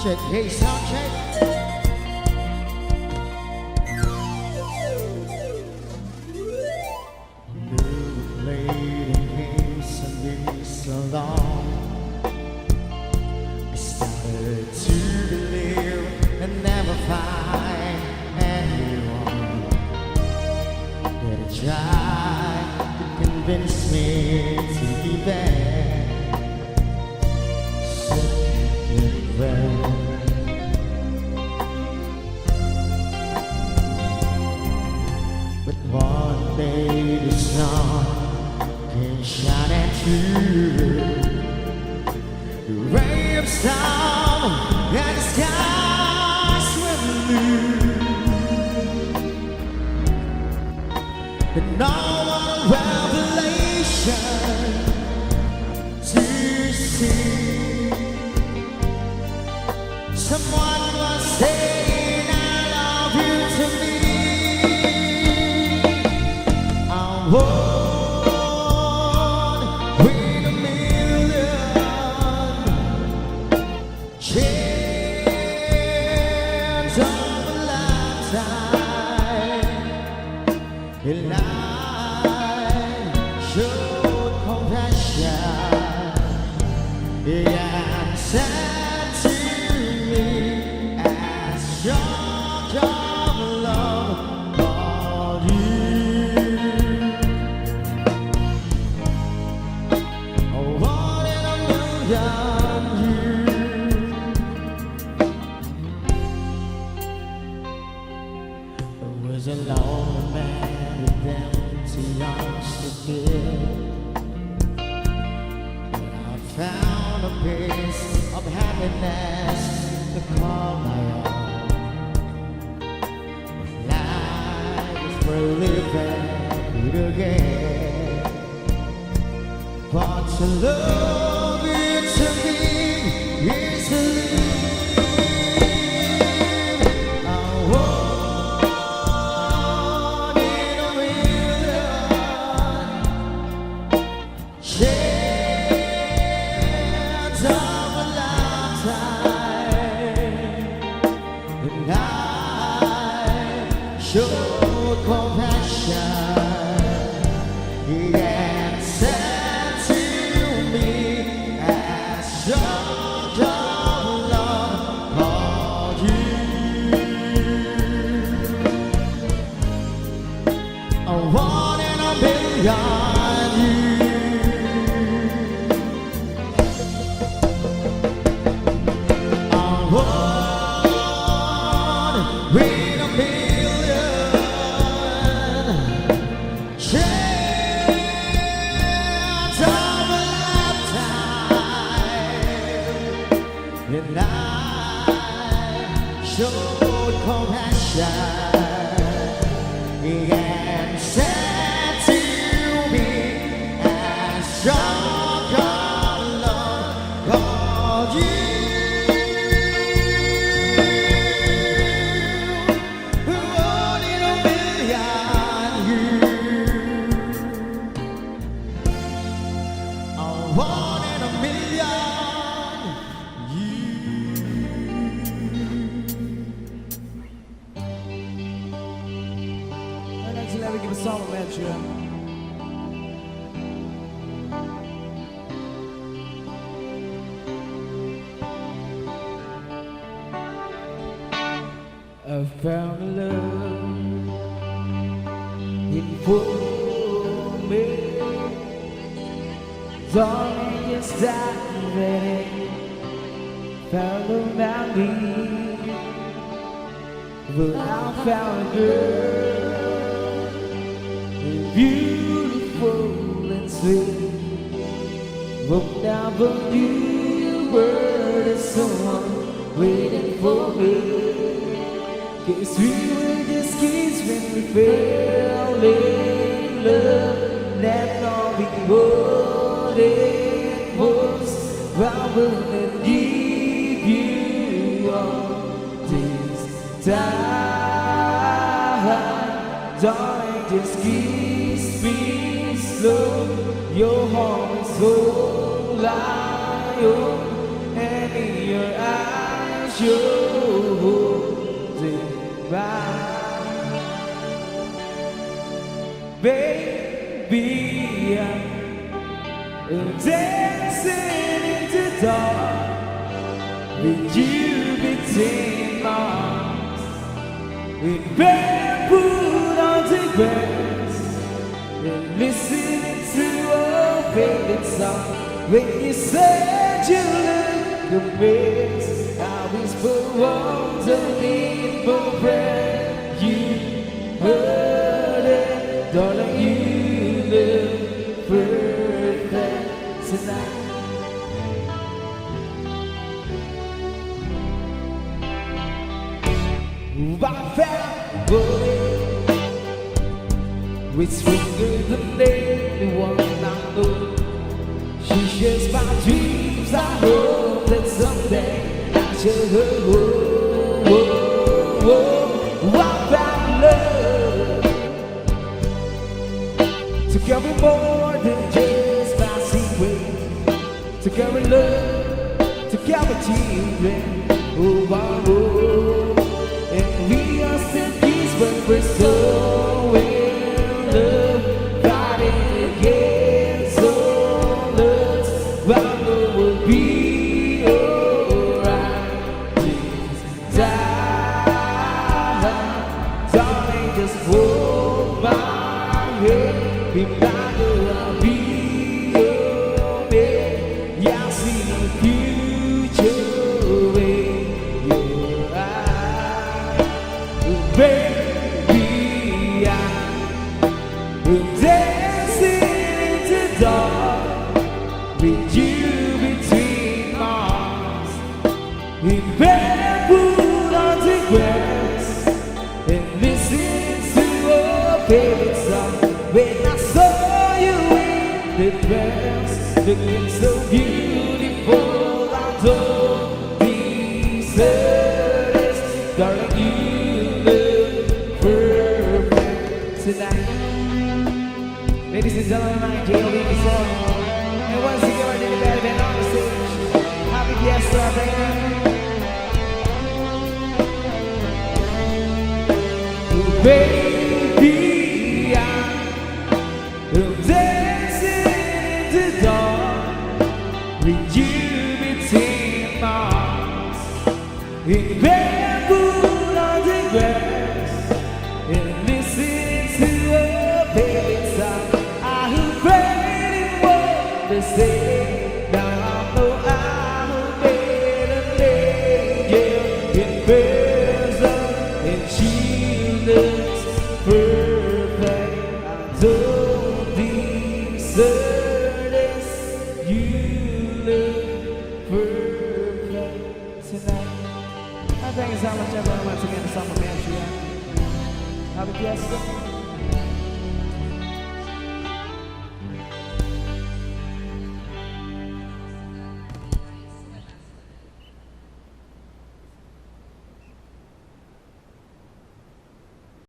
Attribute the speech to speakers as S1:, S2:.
S1: check, hey, sound check. Late in case and been so long, I started to believe and never find anyone that tried to convince me to be there. But one day the sun came shining through, the ray of sun and the skies were blue, but no one revelation to see. Someone was saying I love you to me. I won't win a million chance of a lifetime, and I showed compassion. Yeah, said to me as your love for you. Oh, one in a million you. There was a lonely man with empty arms to fill. Found a piece of happiness to call my own. Life is worth living it again. But to love you to me is to live. I want in a million. And I showed compassion. He answered to me as your love called you. A one in a million you. Win a million chance of a lifetime, and I showed compassion. He answered to me as your love called you. One in a million you.
S2: I'd like to let me give a song about you. I found a love in for me. Darling, just dive in. Found about me. But I found a girl, beautiful and sweet. But never knew you were the someone waiting for me. 'Cause we were just kids when we fell in love. That's all we wanted was I wouldn't give you all this time. Darling, just kiss me slow. Your heart is so lion, and in your eyes you're holding back. Baby, I'm dancing in the dark with you between my arms, with barefoot on the grass, and listening to a favorite song. When you said you look a mess, I whisper words underneath my breath. You heard it, darling, you look perfect tonight. I found a boy with stronger than anyone I know. She shares my dreams. I hope that someday I shall I found love to carry more than just passing ways, to carry love, to carry children. Oh, and we are still peace when we're so in love, fighting against all odds. I know we'll be alright this time. Darling, just hold my hand. Remember I'll be your man. Yeah, I see the future in your eyes. Baby, I'm dancing in the dark with you between my arms, with barefoot on the grass, and listening to a favorite song. When I saw you in the dress, looking so beautiful, I don't deserve this. Darling, you look perfect tonight. Ladies and gentlemen, I'm J.O.B. song. And once again, I did a bad band on the stage. Happy fiesta, baby. Baby, I'm dancing in the dark with you between my arms, in barefoot on the grass, and listening to a favorite song. I have prayed what they say. Now I know I'm a better angel in person, and she looks perfect. I don't deserve this. You look perfect tonight. I thank you so much, everyone, once again, for some of Happy fiesta.